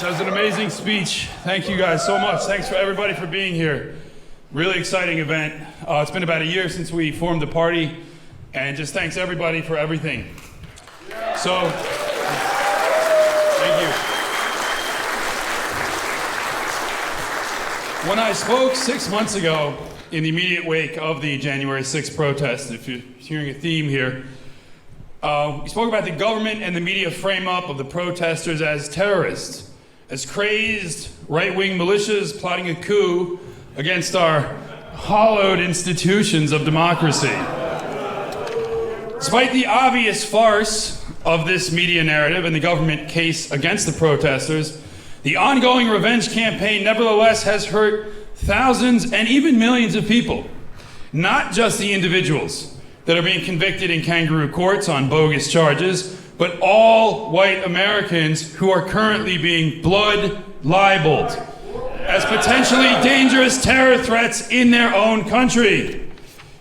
That was an amazing speech. Thank you guys so much. Thanks for everybody for being here. Really exciting event. It's been about a year since we formed the party, and just thanks everybody for everything. So, thank you. When I spoke 6 months ago in the immediate wake of the January 6th protest, if you're hearing a theme here, we spoke about the government and the media frame-up of the protesters as terrorists, as crazed right-wing militias plotting a coup against our hollowed institutions of democracy. Despite the obvious farce of this media narrative and the government case against the protesters, the ongoing revenge campaign nevertheless has hurt thousands and even millions of people, not just the individuals that are being convicted in kangaroo courts on bogus charges, but all white Americans who are currently being blood libeled as potentially dangerous terror threats in their own country.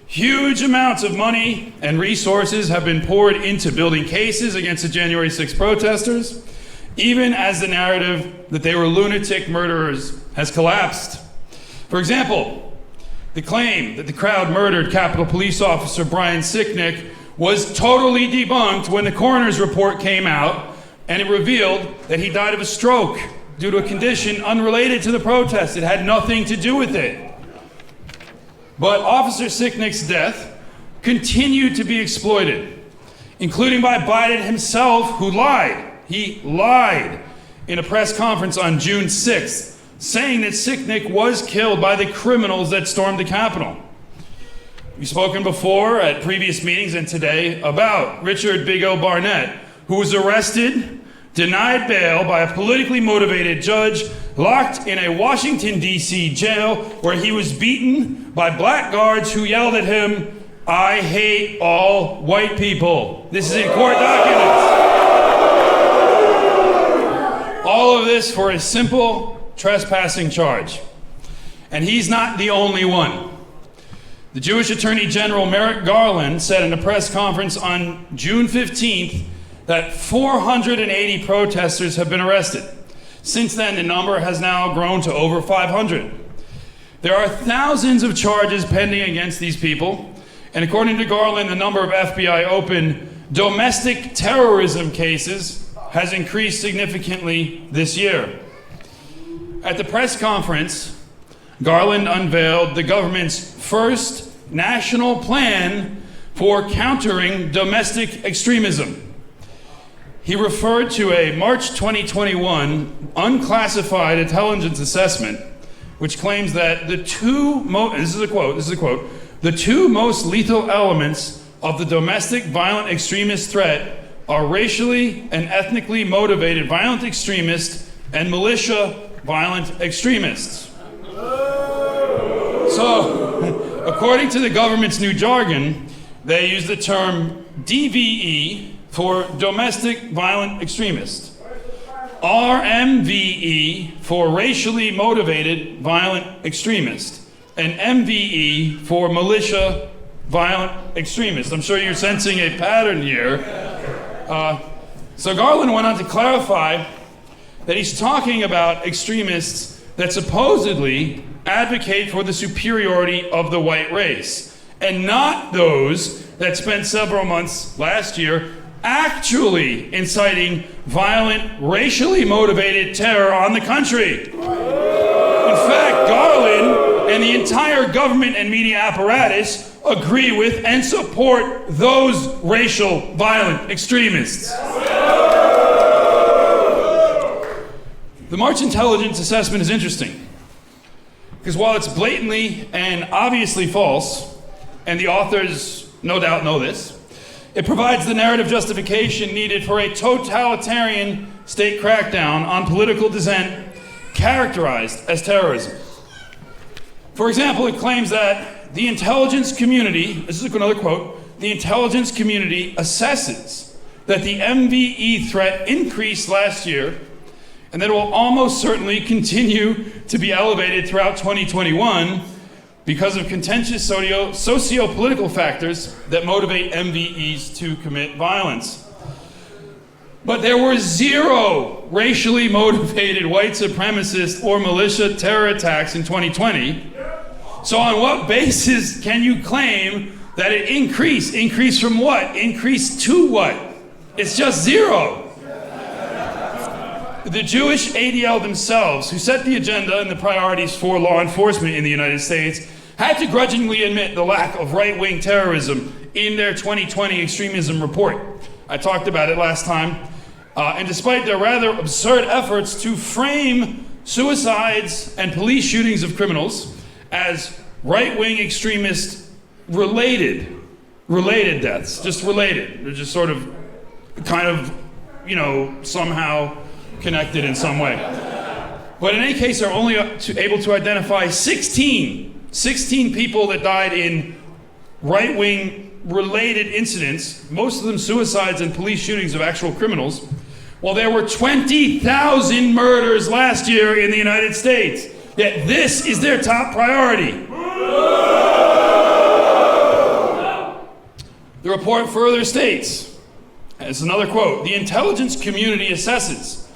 Huge amounts of money and resources have been poured into building cases against the January 6th protesters, even as the narrative that they were lunatic murderers has collapsed. For example, the claim that the crowd murdered Capitol Police Officer Brian Sicknick was totally debunked when the coroner's report came out and it revealed that he died of a stroke due to a condition unrelated to the protest. It had nothing to do with it. But Officer Sicknick's death continued to be exploited, including by Biden himself, who lied. He lied in a press conference on June 6th, saying that Sicknick was killed by the criminals that stormed the Capitol. We've spoken before at previous meetings and today about Richard Big O Barnett, who was arrested, denied bail by a politically motivated judge, locked in a Washington, D.C. jail where he was beaten by black guards who yelled at him, "I hate all white people." This is in court documents. All of this for a simple trespassing charge. And he's not the only one. The Jewish Attorney General Merrick Garland said in a press conference on June 15th that 480 protesters have been arrested. Since then, the number has now grown to over 500. There are thousands of charges pending against these people, and according to Garland, the number of FBI open domestic terrorism cases has increased significantly this year. At the press conference, Garland unveiled the government's first national plan for countering domestic extremism. He referred to a March 2021 unclassified intelligence assessment, which claims that the two most lethal elements of the domestic violent extremist threat are racially and ethnically motivated violent extremists and militia violent extremists. So, according to the government's new jargon, they use the term DVE for domestic violent extremist, RMVE for racially motivated violent extremist, and MVE for militia violent extremist. I'm sure you're sensing a pattern here. So Garland went on to clarify that he's talking about extremists that supposedly advocate for the superiority of the white race, and not those that spent several months last year actually inciting violent, racially motivated terror on the country. In fact, Garland and the entire government and media apparatus agree with and support those racial violent extremists. The March intelligence assessment is interesting, because while it's blatantly and obviously false, and the authors no doubt know this, it provides the narrative justification needed for a totalitarian state crackdown on political dissent characterized as terrorism. For example, it claims that the intelligence community, this is another quote, the intelligence community assesses that the MVE threat increased last year and that it will almost certainly continue to be elevated throughout 2021 because of contentious socio-political factors that motivate MVEs to commit violence. But there were 0 racially motivated white supremacist or militia terror attacks in 2020. So on what basis can you claim that it increased? Increased from what? Increased to what? It's just 0. The Jewish ADL themselves, who set the agenda and the priorities for law enforcement in the United States, had to grudgingly admit the lack of right-wing terrorism in their 2020 extremism report. I talked about it last time. And despite their rather absurd efforts to frame suicides and police shootings of criminals as right-wing extremist related deaths, just related. They're just sort of, kind of, somehow connected in some way. But in any case, they're only able to identify 16 people that died in right-wing related incidents, most of them suicides and police shootings of actual criminals, while there were 20,000 murders last year in the United States. Yet this is their top priority. The report further states, as another quote, the intelligence community assesses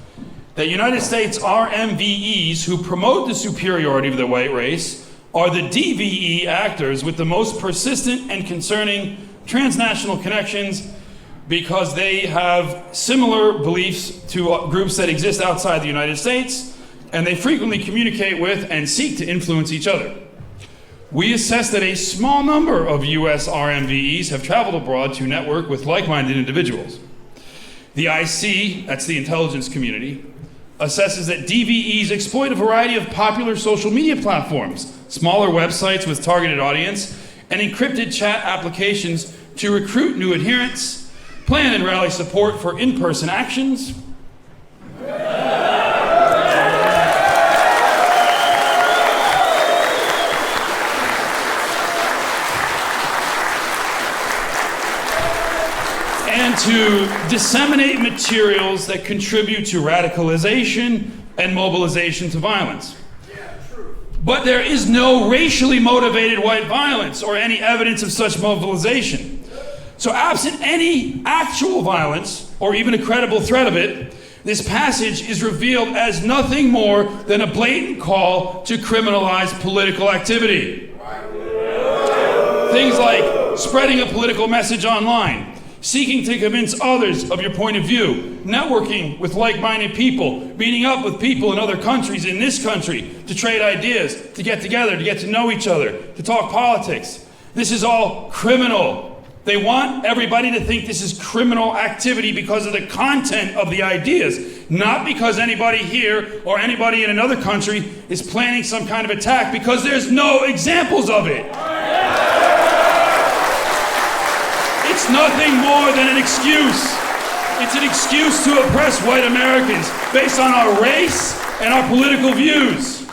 that United States RMVEs who promote the superiority of the white race are the DVE actors with the most persistent and concerning transnational connections because they have similar beliefs to groups that exist outside the United States, and they frequently communicate with and seek to influence each other. We assess that a small number of US RMVEs have traveled abroad to network with like-minded individuals. The IC, that's the intelligence community, assesses that DVEs exploit a variety of popular social media platforms, smaller websites with targeted audience, and encrypted chat applications to recruit new adherents, plan and rally support for in-person actions, and to disseminate materials that contribute to radicalization and mobilization to violence. But there is no racially motivated white violence or any evidence of such mobilization. So absent any actual violence or even a credible threat of it, this passage is revealed as nothing more than a blatant call to criminalize political activity. Things like spreading a political message online, seeking to convince others of your point of view, networking with like-minded people, meeting up with people in other countries, in this country, to trade ideas, to get together, to get to know each other, to talk politics. This is all criminal. They want everybody to think this is criminal activity because of the content of the ideas, not because anybody here or anybody in another country is planning some kind of attack, because there's no examples of it. It's nothing more than an excuse. It's an excuse to oppress white Americans based on our race and our political views.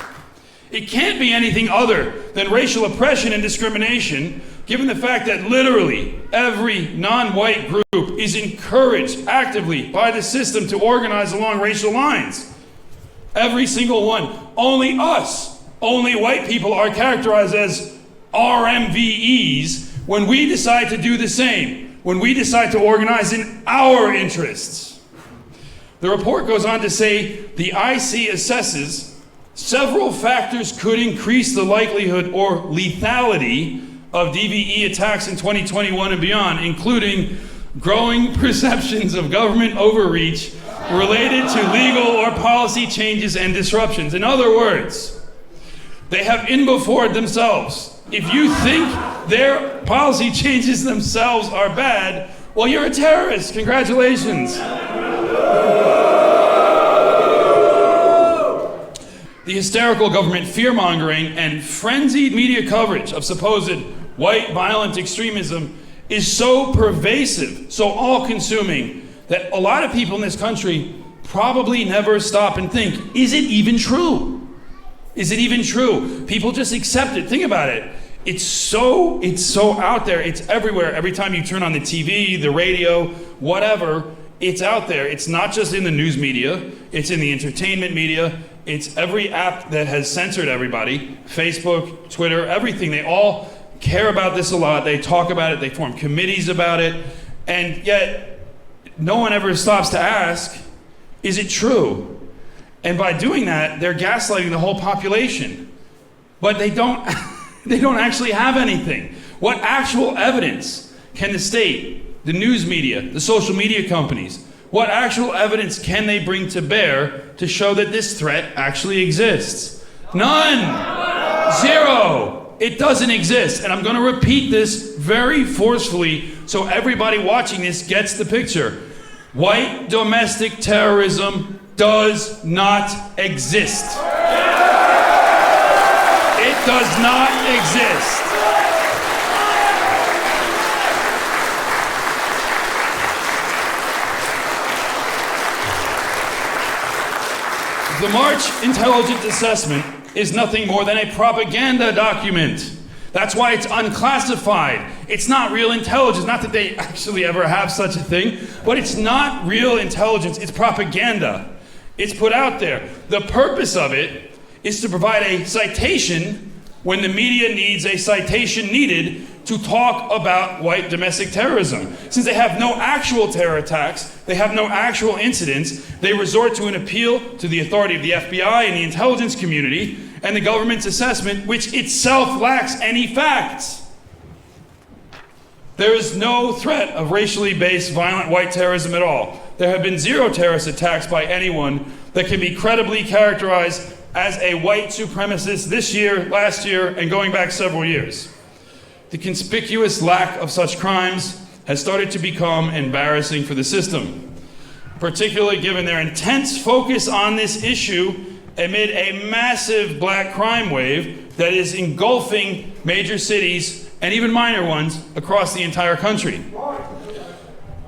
It can't be anything other than racial oppression and discrimination, given the fact that literally every non-white group is encouraged actively by the system to organize along racial lines. Every single one. Only us, only white people are characterized as RMVEs when we decide to do the same, when we decide to organize in our interests. The report goes on to say the IC assesses several factors could increase the likelihood or lethality of DVE attacks in 2021 and beyond, including growing perceptions of government overreach related to legal or policy changes and disruptions. In other words, they have in before themselves. If you think their policy changes themselves are bad, well, you're a terrorist. Congratulations. The hysterical government fear-mongering and frenzied media coverage of supposed white violent extremism is so pervasive, so all-consuming, that a lot of people in this country probably never stop and think, is it even true? Is it even true? People just accept it. Think about it. It's so out there. It's everywhere. Every time you turn on the TV, the radio, whatever, it's out there. It's not just in the news media. It's in the entertainment media. It's every app that has censored everybody. Facebook, Twitter, everything. They all care about this a lot. They talk about it. They form committees about it. And yet, no one ever stops to ask, is it true? And by doing that, they're gaslighting the whole population. But they don't, they don't actually have anything. What actual evidence can the state, the news media, the social media companies, what actual evidence can they bring to bear to show that this threat actually exists? None. Zero. It doesn't exist. And I'm going to repeat this very forcefully so everybody watching this gets the picture. White domestic terrorism does not exist. It does not exist. The March Intelligence Assessment is nothing more than a propaganda document. That's why it's unclassified. It's not real intelligence. Not that they actually ever have such a thing, but it's not real intelligence. It's propaganda. It's put out there. The purpose of it is to provide a citation when the media needs a citation needed to talk about white domestic terrorism. Since they have no actual terror attacks, they have no actual incidents, they resort to an appeal to the authority of the FBI and the intelligence community and the government's assessment, which itself lacks any facts. There is no threat of racially based violent white terrorism at all. There have been zero terrorist attacks by anyone that can be credibly characterized as a white supremacist this year, last year, and going back several years. The conspicuous lack of such crimes has started to become embarrassing for the system, particularly given their intense focus on this issue amid a massive black crime wave that is engulfing major cities and even minor ones across the entire country.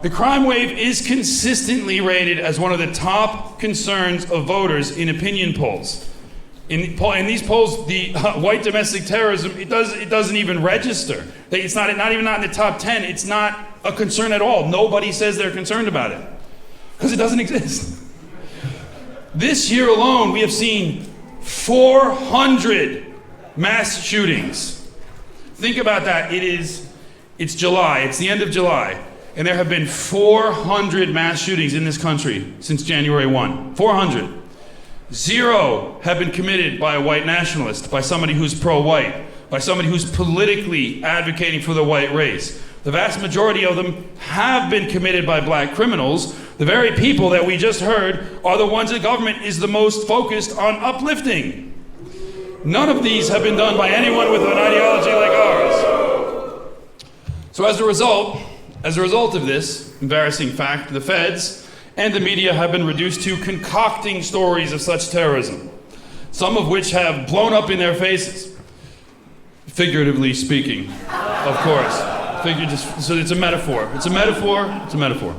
The crime wave is consistently rated as one of the top concerns of voters in opinion polls. In these polls, the white domestic terrorism, it doesn't even register. It's not even in the top 10. It's not a concern at all. Nobody says they're concerned about it because it doesn't exist. This year alone, we have seen 400 mass shootings. Think about that. It's July. It's the end of July. And there have been 400 mass shootings in this country since January 1. 400. Zero have been committed by a white nationalist, by somebody who's pro-white, by somebody who's politically advocating for the white race. The vast majority of them have been committed by black criminals. The very people that we just heard are the ones that government is the most focused on uplifting. None of these have been done by anyone with an ideology like ours. So as a result of this embarrassing fact, the feds and the media have been reduced to concocting stories of such terrorism, some of which have blown up in their faces. Figuratively speaking, of course. So it's a metaphor. It's a metaphor.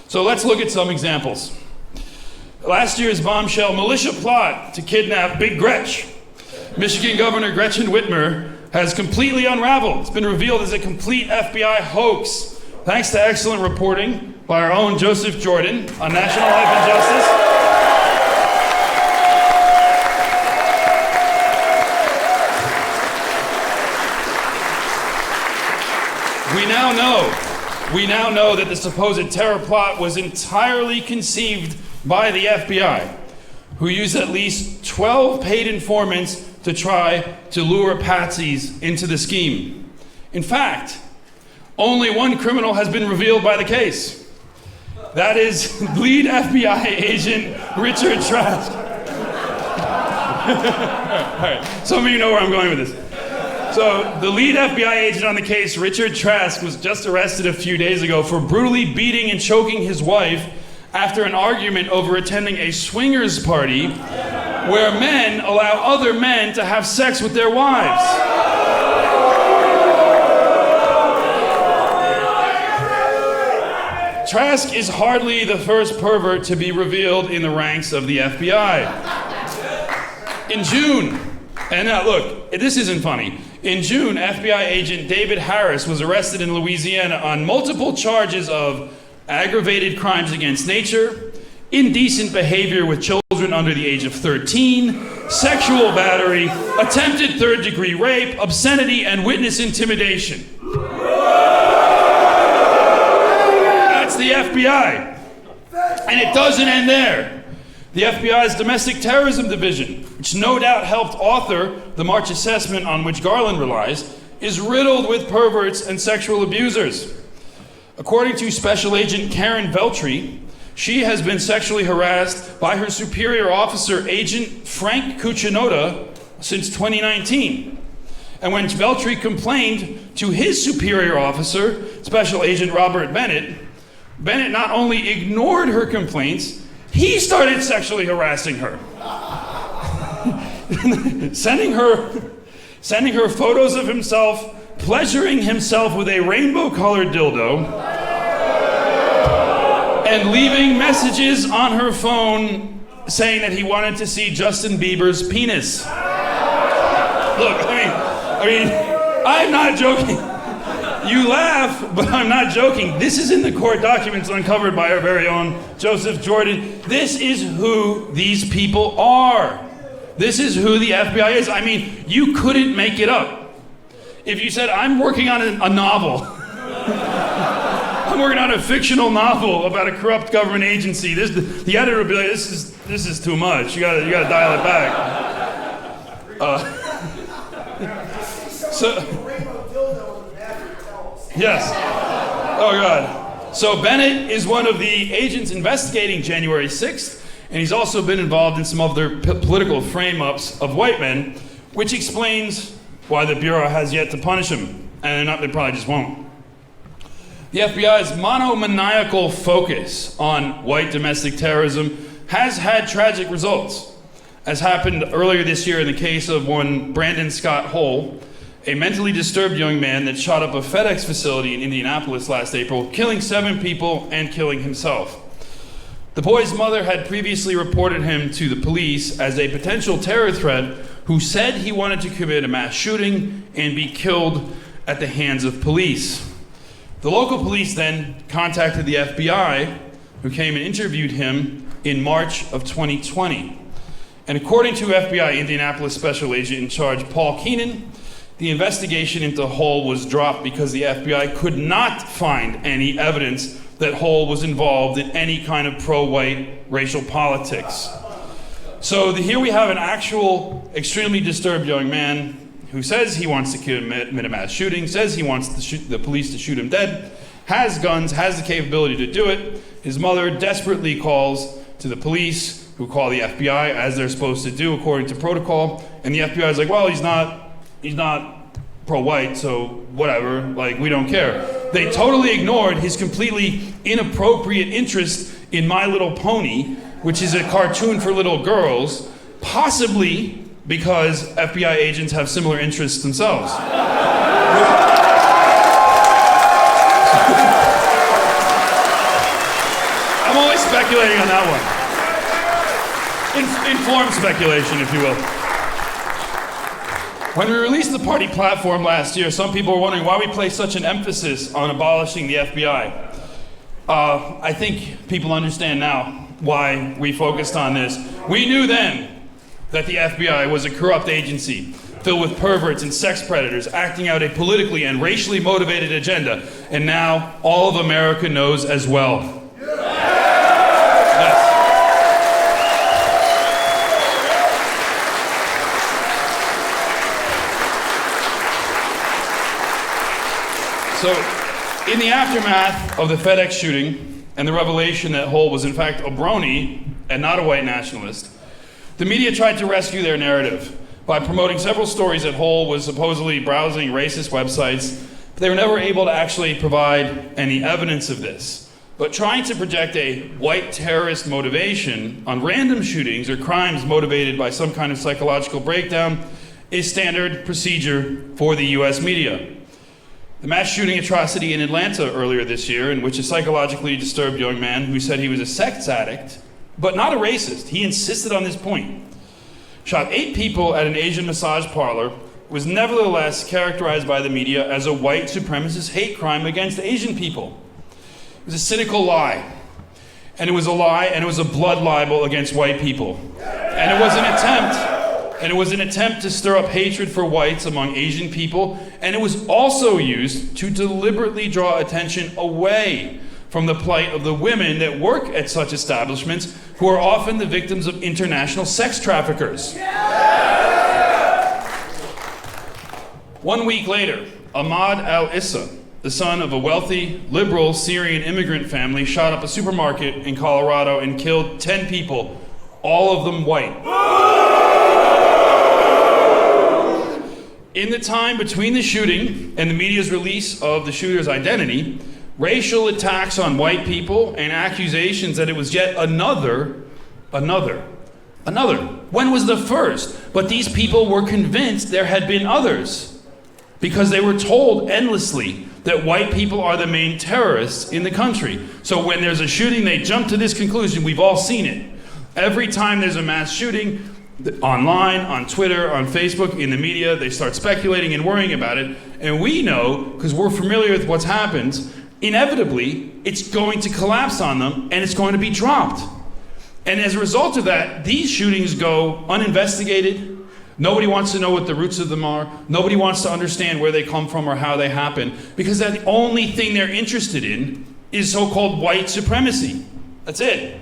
So let's look at some examples. Last year's bombshell militia plot to kidnap Big Gretch. Michigan Governor Gretchen Whitmer has completely unraveled. It's been revealed as a complete FBI hoax, thanks to excellent reporting by our own Joseph Jordan on National Life and Justice. We now know that the supposed terror plot was entirely conceived by the FBI, who used at least 12 paid informants to try to lure patsies into the scheme. In fact, only one criminal has been revealed by the case. That is lead FBI agent Richard Trask. All right, some of you know where I'm going with this. So the lead FBI agent on the case, Richard Trask, was just arrested a few days ago for brutally beating and choking his wife after an argument over attending a swingers party where men allow other men to have sex with their wives. Trask is hardly the first pervert to be revealed in the ranks of the FBI. In June, and now look, this isn't funny. In June, FBI agent David Harris was arrested in Louisiana on multiple charges of aggravated crimes against nature, indecent behavior with children under the age of 13, sexual battery, attempted third-degree rape, obscenity, and witness intimidation. That's the FBI. And it doesn't end there. The FBI's Domestic Terrorism Division, which no doubt helped author the March assessment on which Garland relies, is riddled with perverts and sexual abusers. According to Special Agent Karen Veltri, she has been sexually harassed by her superior officer, Agent Frank Cucinotta, since 2019. And when Veltri complained to his superior officer, Special Agent Robert Bennett, Bennett not only ignored her complaints, he started sexually harassing her. sending her photos of himself pleasuring himself with a rainbow-colored dildo and leaving messages on her phone saying that he wanted to see Justin Bieber's penis. Look, I mean, I'm not joking. You laugh, but I'm not joking. This is in the court documents uncovered by our very own Joseph Jordan. This is who these people are. This is who the FBI is. I mean, you couldn't make it up. If you said, I'm working on a novel, I'm working on a fictional novel about a corrupt government agency, the editor would be like, this is too much. You gotta dial it back. Yes. Oh, God. So Bennett is one of the agents investigating January 6th, and he's also been involved in some other political frame-ups of white men, which explains why the Bureau has yet to punish him, and they probably just won't. The FBI's monomaniacal focus on white domestic terrorism has had tragic results, as happened earlier this year in the case of one Brandon Scott Hull, a mentally disturbed young man that shot up a FedEx facility in Indianapolis last April, killing 7 people and killing himself. The boy's mother had previously reported him to the police as a potential terror threat who said he wanted to commit a mass shooting and be killed at the hands of police. The local police then contacted the FBI, who came and interviewed him in March of 2020. And according to FBI Indianapolis Special Agent in Charge Paul Keenan, the investigation into Hull was dropped because the FBI could not find any evidence that Hull was involved in any kind of pro-white racial politics. So here we have an actual extremely disturbed young man who says he wants to commit a mass shooting, says he wants the police to shoot him dead, has guns, has the capability to do it. His mother desperately calls to the police, who call the FBI as they're supposed to do according to protocol, and the FBI is like, well, he's not pro-white, so whatever, like, we don't care. They totally ignored his completely inappropriate interest in My Little Pony, which is a cartoon for little girls, possibly because FBI agents have similar interests themselves. I'm only speculating on that one. Informed speculation, if you will. When we released the party platform last year, some people were wondering why we place such an emphasis on abolishing the FBI. I think people understand now why we focused on this. We knew then that the FBI was a corrupt agency filled with perverts and sex predators acting out a politically and racially motivated agenda. And now all of America knows as well. Yes. So, in the aftermath of the FedEx shooting and the revelation that Hull was in fact a brony and not a white nationalist, the media tried to rescue their narrative by promoting several stories that Hull was supposedly browsing racist websites, but they were never able to actually provide any evidence of this. But trying to project a white terrorist motivation on random shootings or crimes motivated by some kind of psychological breakdown is standard procedure for the US media. The mass shooting atrocity in Atlanta earlier this year, in which a psychologically disturbed young man who said he was a sex addict, but not a racist, he insisted on this point, shot 8 people at an Asian massage parlor, was nevertheless characterized by the media as a white supremacist hate crime against Asian people. It was a cynical lie. And it was a lie, and it was a blood libel against white people. And it was an attempt to stir up hatred for whites among Asian people, and it was also used to deliberately draw attention away from the plight of the women that work at such establishments, who are often the victims of international sex traffickers. 1 week later, Ahmad al-Issa, the son of a wealthy, liberal Syrian immigrant family, shot up a supermarket in Colorado and killed 10 people, all of them white. In the time between the shooting and the media's release of the shooter's identity, racial attacks on white people and accusations that it was yet another. When was the first? But these people were convinced there had been others, because they were told endlessly that white people are the main terrorists in the country. So when there's a shooting, they jump to this conclusion. We've all seen it. Every time there's a mass shooting, online, on Twitter, on Facebook, in the media, they start speculating and worrying about it. And we know, because we're familiar with what's happened, inevitably, it's going to collapse on them and it's going to be dropped. And as a result of that, these shootings go uninvestigated. Nobody wants to know what the roots of them are. Nobody wants to understand where they come from or how they happen, because the only thing they're interested in is so-called white supremacy. That's it.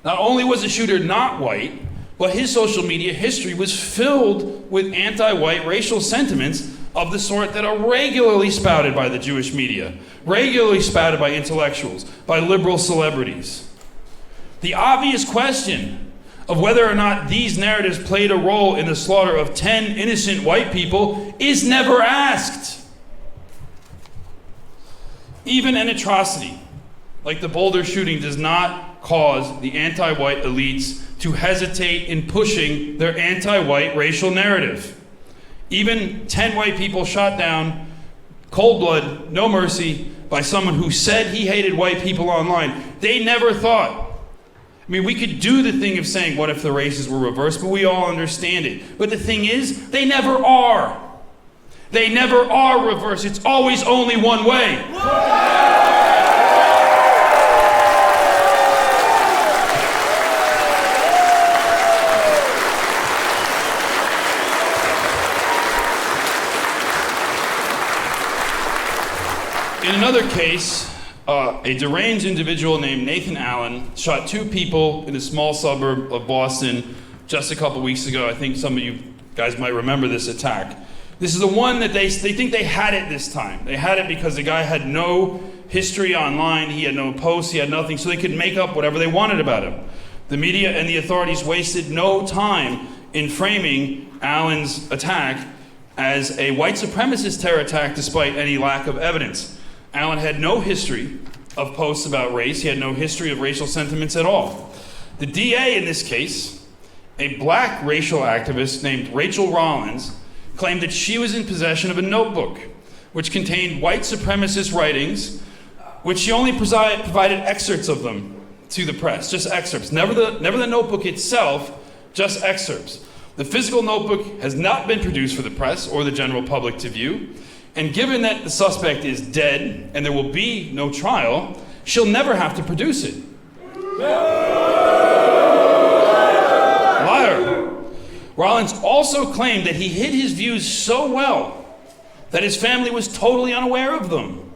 Not only was the shooter not white, but his social media history was filled with anti-white racial sentiments of the sort that are regularly spouted by the Jewish media, regularly spouted by intellectuals, by liberal celebrities. The obvious question of whether or not these narratives played a role in the slaughter of 10 innocent white people is never asked. Even an atrocity like the Boulder shooting does not cause the anti-white elites to hesitate in pushing their anti-white racial narrative. Even 10 white people shot down, cold blood, no mercy, by someone who said he hated white people online. They never thought. I mean, we could do the thing of saying, what if the races were reversed? But we all understand it. But the thing is, they never are. They never are reversed. It's always only one way. In another case, a deranged individual named Nathan Allen shot 2 people in a small suburb of Boston just a couple weeks ago. I think some of you guys might remember this attack. This is the one that they think they had it this time. They had it because the guy had no history online, he had no posts, he had nothing, so they could make up whatever they wanted about him. The media and the authorities wasted no time in framing Allen's attack as a white supremacist terror attack despite any lack of evidence. Allen had no history of posts about race. He had no history of racial sentiments at all. The DA in this case, a black racial activist named Rachel Rollins, claimed that she was in possession of a notebook which contained white supremacist writings, which she only provided excerpts of them to the press, just excerpts. Never the notebook itself, just excerpts. The physical notebook has not been produced for the press or the general public to view. And given that the suspect is dead and there will be no trial, she'll never have to produce it. Liar. Rollins also claimed that he hid his views so well that his family was totally unaware of them.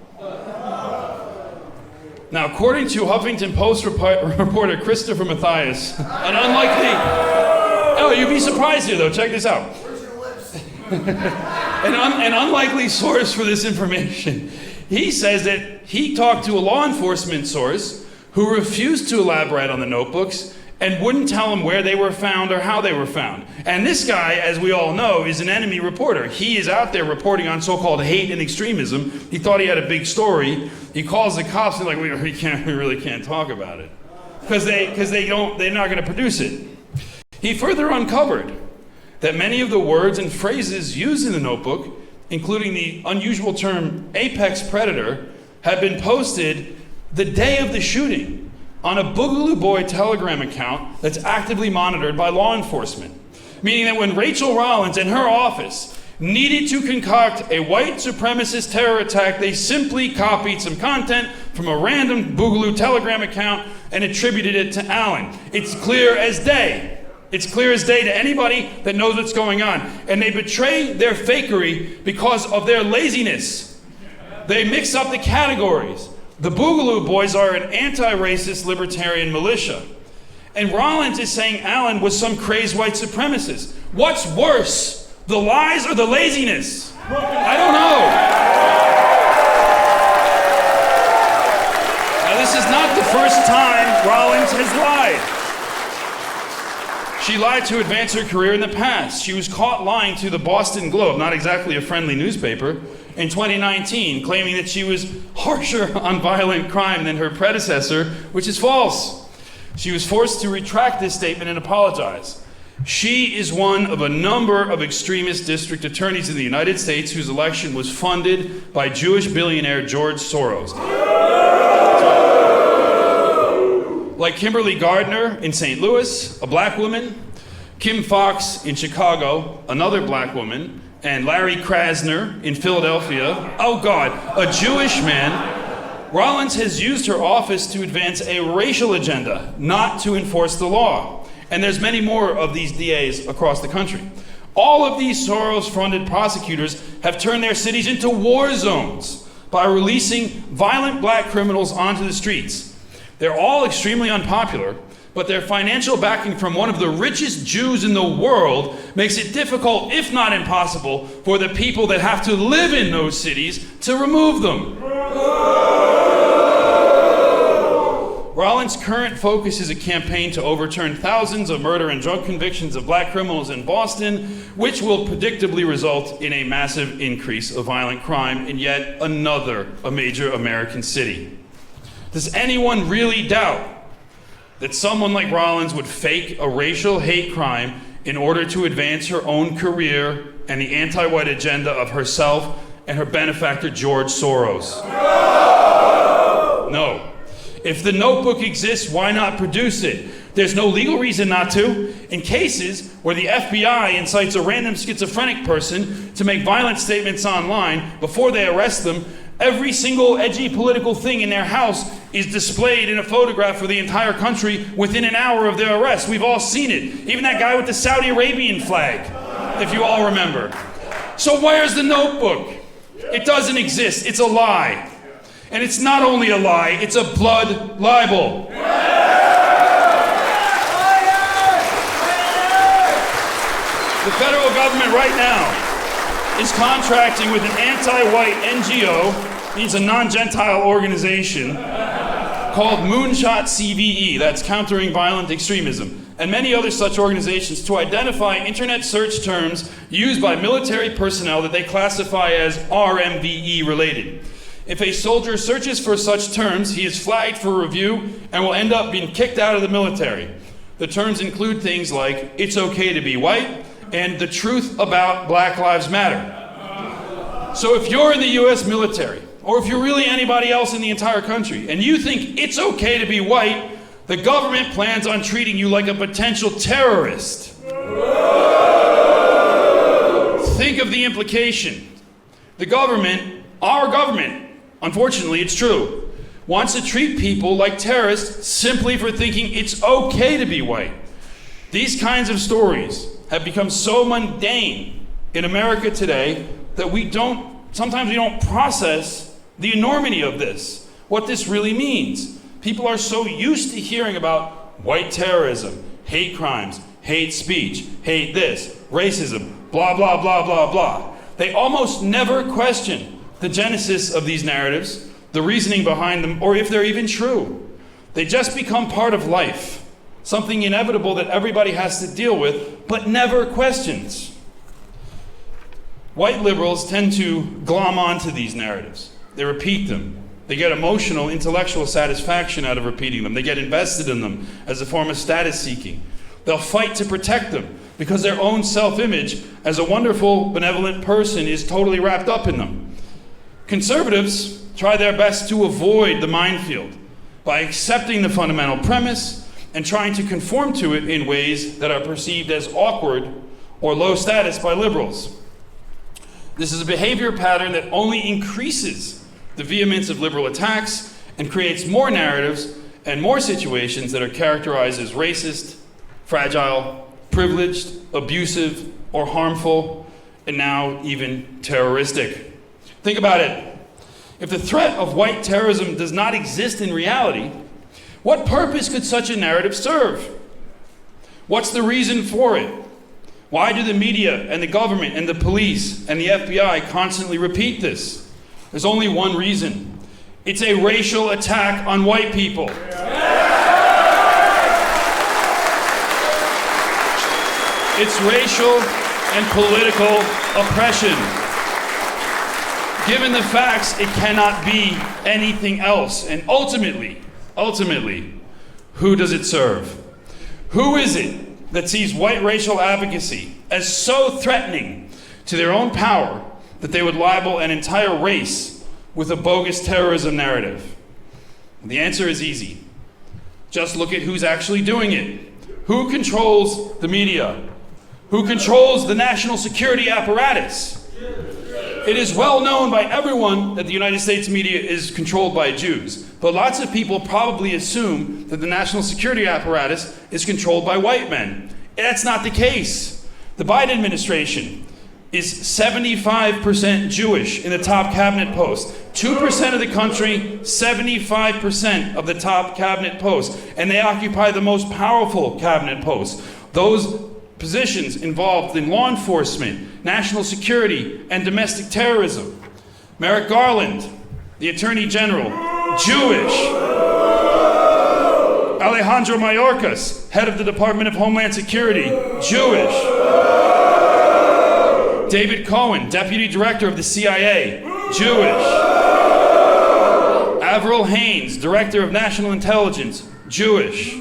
Now, according to Huffington Post reporter Christopher Mathias, an unlikely... Oh, you'd be surprised here, though. Check this out. An unlikely source for this information. He says that he talked to a law enforcement source who refused to elaborate on the notebooks and wouldn't tell him where they were found or how they were found. And this guy, as we all know, is an enemy reporter. He is out there reporting on so-called hate and extremism. He thought he had a big story. He calls the cops and they're like, we really can't talk about it. Because they're not going to produce it. He further uncovered that many of the words and phrases used in the notebook, including the unusual term apex predator, had been posted the day of the shooting on a Boogaloo Boy Telegram account that's actively monitored by law enforcement. Meaning that when Rachel Rollins and her office needed to concoct a white supremacist terror attack, they simply copied some content from a random Boogaloo Telegram account and attributed it to Allen. It's clear as day. It's clear as day to anybody that knows what's going on. And they betray their fakery because of their laziness. They mix up the categories. The Boogaloo Boys are an anti-racist libertarian militia. And Rollins is saying Allen was some crazed white supremacist. What's worse, the lies or the laziness? I don't know. Now, this is not the first time Rollins has lied. She lied to advance her career in the past. She was caught lying to the Boston Globe, not exactly a friendly newspaper, in 2019, claiming that she was harsher on violent crime than her predecessor, which is false. She was forced to retract this statement and apologize. She is one of a number of extremist district attorneys in the United States whose election was funded by Jewish billionaire George Soros. Like Kimberly Gardner in St. Louis, a black woman, Kim Fox in Chicago, another black woman, and Larry Krasner in Philadelphia, oh God, a Jewish man, Rollins has used her office to advance a racial agenda, not to enforce the law. And there's many more of these DAs across the country. All of these Soros-funded prosecutors have turned their cities into war zones by releasing violent black criminals onto the streets. They're all extremely unpopular, but their financial backing from one of the richest Jews in the world makes it difficult, if not impossible, for the people that have to live in those cities to remove them. Rollins' current focus is a campaign to overturn thousands of murder and drug convictions of black criminals in Boston, which will predictably result in a massive increase of violent crime in yet another major American city. Does anyone really doubt that someone like Rollins would fake a racial hate crime in order to advance her own career and the anti-white agenda of herself and her benefactor George Soros? No. If the notebook exists, why not produce it? There's no legal reason not to. In cases where the FBI incites a random schizophrenic person to make violent statements online before they arrest them, every single edgy political thing in their house is displayed in a photograph for the entire country within an hour of their arrest. We've all seen it. Even that guy with the Saudi Arabian flag, if you all remember. So where's the notebook? It doesn't exist. It's a lie. And it's not only a lie, it's a blood libel. The federal government right now is contracting with an anti-white NGO, means a non-Gentile organization, called Moonshot CVE, that's Countering Violent Extremism, and many other such organizations to identify internet search terms used by military personnel that they classify as RMVE related. If a soldier searches for such terms, he is flagged for review and will end up being kicked out of the military. The terms include things like, it's okay to be white, and the truth about Black Lives Matter. So if you're in the US military, or if you're really anybody else in the entire country, and you think it's okay to be white, the government plans on treating you like a potential terrorist. Think of the implication. The government, our government, unfortunately it's true, wants to treat people like terrorists simply for thinking it's okay to be white. These kinds of stories have become so mundane in America today that sometimes we don't process the enormity of this, what this really means. People are so used to hearing about white terrorism, hate crimes, hate speech, hate this, racism, blah, blah, blah, blah, blah. They almost never question the genesis of these narratives, the reasoning behind them, or if they're even true. They just become part of life, something inevitable that everybody has to deal with, but never questions. White liberals tend to glom onto these narratives. They repeat them. They get emotional, intellectual satisfaction out of repeating them. They get invested in them as a form of status seeking. They'll fight to protect them because their own self-image as a wonderful, benevolent person is totally wrapped up in them. Conservatives try their best to avoid the minefield by accepting the fundamental premise and trying to conform to it in ways that are perceived as awkward or low status by liberals. This is a behavior pattern that only increases the vehemence of liberal attacks and creates more narratives and more situations that are characterized as racist, fragile, privileged, abusive, or harmful, and now even terroristic. Think about it. If the threat of white terrorism does not exist in reality, what purpose could such a narrative serve? What's the reason for it? Why do the media and the government and the police and the FBI constantly repeat this? There's only one reason. It's a racial attack on white people. It's racial and political oppression. Given the facts, it cannot be anything else. And ultimately, who does it serve? Who is it that sees white racial advocacy as so threatening to their own power that they would libel an entire race with a bogus terrorism narrative? The answer is easy. Just look at who's actually doing it. Who controls the media? Who controls the national security apparatus? It is well known by everyone that the United States media is controlled by Jews, but lots of people probably assume that the national security apparatus is controlled by white men. That's not the case. The Biden administration is 75% Jewish in the top cabinet posts. 2% of the country, 75% of the top cabinet posts, and they occupy the most powerful cabinet posts. Those positions involved in law enforcement, national security, and domestic terrorism. Merrick Garland, the Attorney General, Jewish. Alejandro Mayorkas, head of the Department of Homeland Security, Jewish. David Cohen, Deputy Director of the CIA, Jewish. Avril Haines, Director of National Intelligence, Jewish.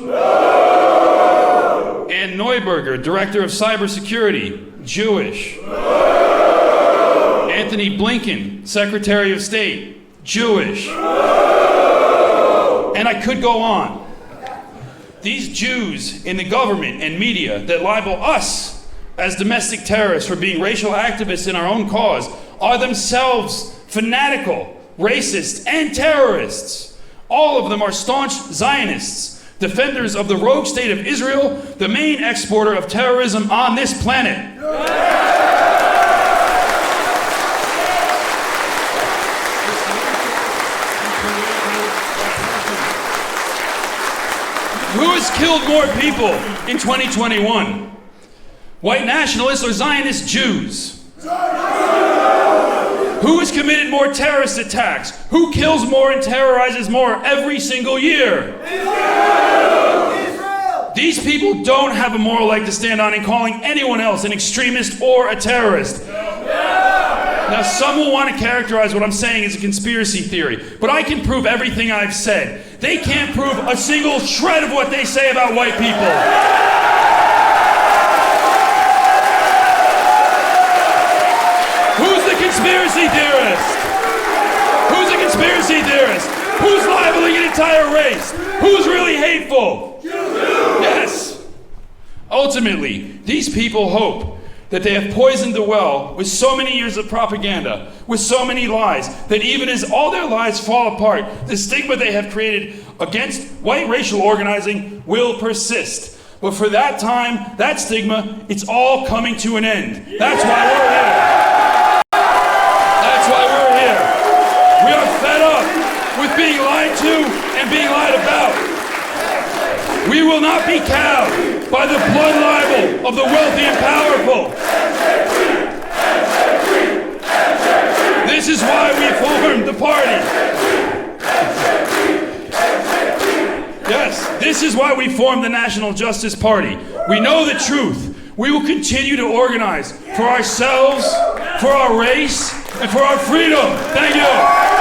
Ann Neuberger, Director of Cybersecurity, Jewish. Anthony Blinken, Secretary of State, Jewish. And I could go on. These Jews in the government and media that libel us as domestic terrorists for being racial activists in our own cause are themselves fanatical, racist, and terrorists. All of them are staunch Zionists, defenders of the rogue state of Israel, the main exporter of terrorism on this planet. Who has killed more people in 2021? White nationalists or Zionist Jews? Who has committed more terrorist attacks? Who kills more and terrorizes more every single year? Israel! These people don't have a moral leg to stand on in calling anyone else an extremist or a terrorist. Now, some will want to characterize what I'm saying as a conspiracy theory, but I can prove everything I've said. They can't prove a single shred of what they say about white people. Who's the conspiracy theorist? Who's a conspiracy theorist? Who's libeling an entire race? Who's really hateful? Yes. Ultimately, these people hope that they have poisoned the well with so many years of propaganda, with so many lies, that even as all their lies fall apart, the stigma they have created against white racial organizing will persist. But for that time, that stigma, it's all coming to an end. That's why we're here. That's why we're here. We are fed up with being lied to and being lied about. We will not be cowed by the blood libel of the wealthy and powerful. This is why we formed the party. Yes, this is why we formed the National Justice Party. We know the truth. We will continue to organize for ourselves, for our race, and for our freedom. Thank you.